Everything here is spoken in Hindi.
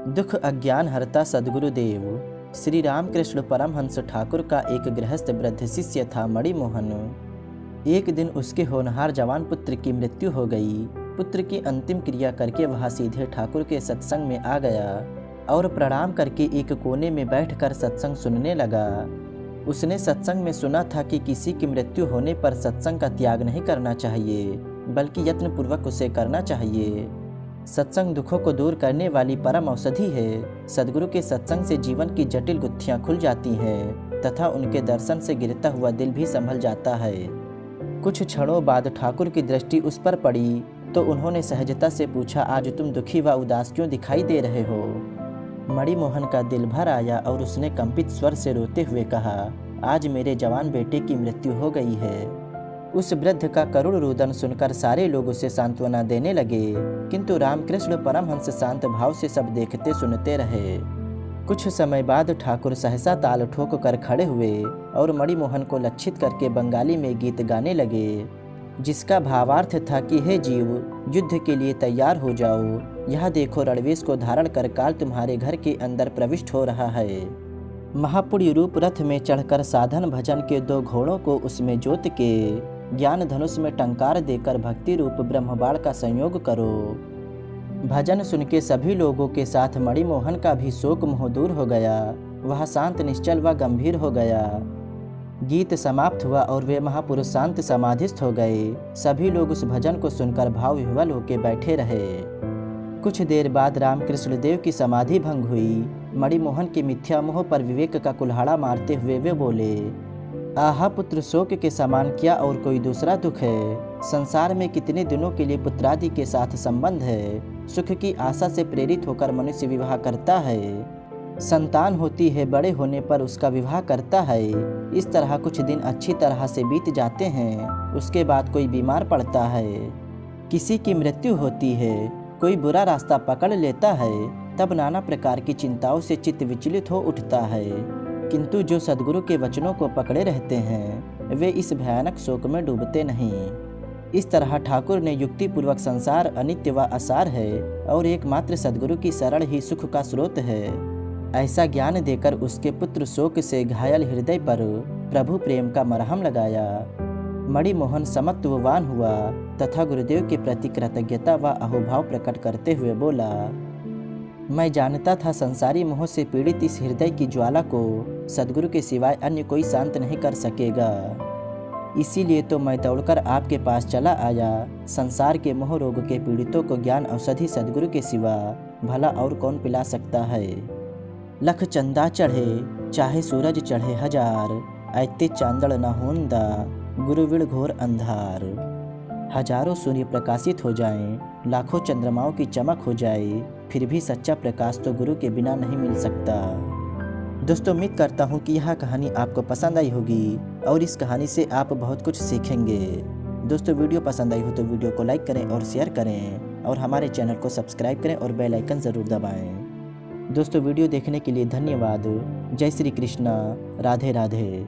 दुख अज्ञान हरता सद्गुरुदेव श्री रामकृष्ण परमहंस ठाकुर का एक गृहस्थ वृद्ध शिष्य था मणिमोहन। एक दिन उसके होनहार जवान पुत्र की मृत्यु हो गई। पुत्र की अंतिम क्रिया करके वह सीधे ठाकुर के सत्संग में आ गया और प्रणाम करके एक कोने में बैठकर सत्संग सुनने लगा। उसने सत्संग में सुना था कि किसी की मृत्यु होने पर सत्संग का त्याग नहीं करना चाहिए, बल्कि यत्नपूर्वक उसे करना चाहिए। सत्संग दुखों को दूर करने वाली परम औषधि है। सद्गुरु के सत्संग से जीवन की जटिल गुत्थियां खुल जाती हैं तथा उनके दर्शन से गिरता हुआ दिल भी संभल जाता है। कुछ क्षणों बाद ठाकुर की दृष्टि उस पर पड़ी तो उन्होंने सहजता से पूछा, आज तुम दुखी व उदास क्यों दिखाई दे रहे हो? मणिमोहन का दिल भर आया और उसने कंपित स्वर से रोते हुए कहा, आज मेरे जवान बेटे की मृत्यु हो गई है। उस वृद्ध का करुण रुदन सुनकर सारे लोग उसे सांत्वना देने लगे, किंतु रामकृष्ण परमहंस शांत भाव से सब देखते सुनते रहे। कुछ समय बाद ठाकुर सहसा ताल ठोक कर खड़े हुए और मणिमोहन को लक्षित करके बंगाली में गीत गाने लगे, जिसका भावार्थ था कि हे जीव, युद्ध के लिए तैयार हो जाओ। यह देखो, रणवेश को धारण कर काल तुम्हारे घर के अंदर प्रविष्ट हो रहा है। महापुण्य रूप रथ में चढ़कर साधन भजन के 2 घोड़ों को उसमें जोत के ज्ञान धनुष में टंकार देकर भक्ति रूप ब्रह्मबाण का संयोग करो। भजन सुन के सभी लोगों के साथ मणिमोहन का भी शोक मोह दूर हो गया। वह शांत निश्चल व गंभीर हो गया। गीत समाप्त हुआ और वे महापुरुष शांत समाधिस्थ हो गए। सभी लोग उस भजन को सुनकर भाव विह्वल होकर बैठे रहे। कुछ देर बाद रामकृष्ण देव की समाधि भंग हुई। मणिमोहन के मिथ्या मोह पर विवेक का कुल्हाड़ा मारते हुए वे बोले, आहा पुत्र, शोक के समान क्या और कोई दूसरा दुख है? संसार में कितने दिनों के लिए पुत्रादि के साथ संबंध है। सुख की आशा से प्रेरित होकर मनुष्य विवाह करता है। संतान होती है, बड़े होने पर उसका विवाह करता है। इस तरह कुछ दिन अच्छी तरह से बीत जाते हैं। उसके बाद कोई बीमार पड़ता है, किसी की मृत्यु होती है, कोई बुरा रास्ता पकड़ लेता है। तब नाना प्रकार की चिंताओं से चित्त विचलित हो उठता है। किंतु जो सद्गुरु के वचनों को पकड़े रहते हैं, वे इस भयानक शोक में डूबते नहीं। इस तरह ठाकुर ने युक्तिपूर्वक संसार अनित्य व असार है और एकमात्र सद्गुरु की शरण ही सुख का स्रोत है, ऐसा ज्ञान देकर उसके पुत्र शोक से घायल हृदय पर प्रभु प्रेम का मरहम लगाया। मणिमोहन समत्ववान हुआ तथा गुरुदेव के प्रति कृतज्ञता व अहोभाव प्रकट करते हुए बोला, मैं जानता था संसारी मोह से पीड़ित इस हृदय की ज्वाला को सद्गुरु के सिवाय अन्य कोई शांत नहीं कर सकेगा। इसीलिए तो मैं दौड़कर आपके पास चला आया। संसार के मोह रोग के पीड़ितों को ज्ञान औषधि सद्गुरु के सिवा भला और कौन पिला सकता है। लख चंदा चढ़े चाहे सूरज चढ़े हजार, ऐते चांदड़ न होंदा गुरुविण घोर अंधार। हजारों सूर्य प्रकाशित हो जाएं, लाखों चंद्रमाओं की चमक हो जाए, फिर भी सच्चा प्रकाश तो गुरु के बिना नहीं मिल सकता। दोस्तों, उम्मीद करता हूँ कि यह कहानी आपको पसंद आई होगी और इस कहानी से आप बहुत कुछ सीखेंगे। दोस्तों, वीडियो पसंद आई हो तो वीडियो को लाइक करें और शेयर करें और हमारे चैनल को सब्सक्राइब करें और बेल आइकन ज़रूर दबाएं। दोस्तों, वीडियो देखने के लिए धन्यवाद। जय श्री कृष्णा। राधे राधे।